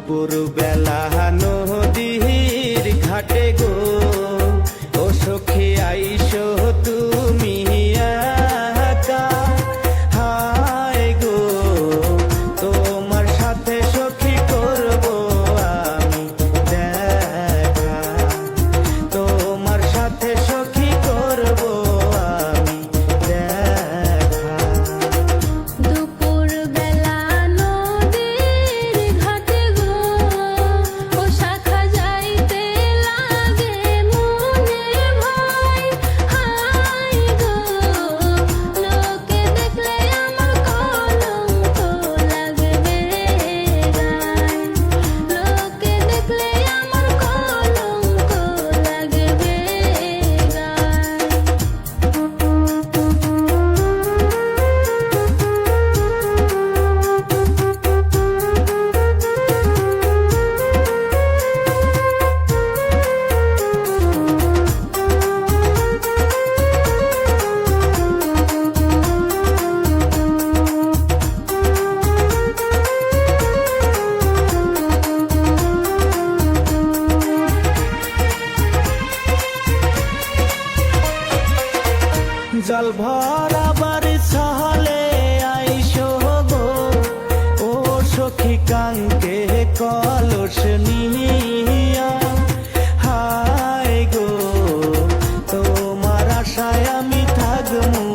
দুপুর বেলা নদীর ঘাটে গো ও সখী আইসো তুমি একা। হায় গো তোমার সাথে সখী করব আমি দেখা, তোমার সাথে সখী করব আমি দেখা। দুপুর বেলা নদীর ঘাটে গো ও শাখা যাইতে লাগে মনে ভয়। হায় গো লোকে দেখলে আমার কলঙ্ক লাগবে গায়, লোকে দেখলে আমার কলঙ্ক লাগবে জল ভরাবার ছলে আইসো গো ও সখী কাঙ্কে কলস নিয়া। হায় গো তোমার আশায় আমি থাকবো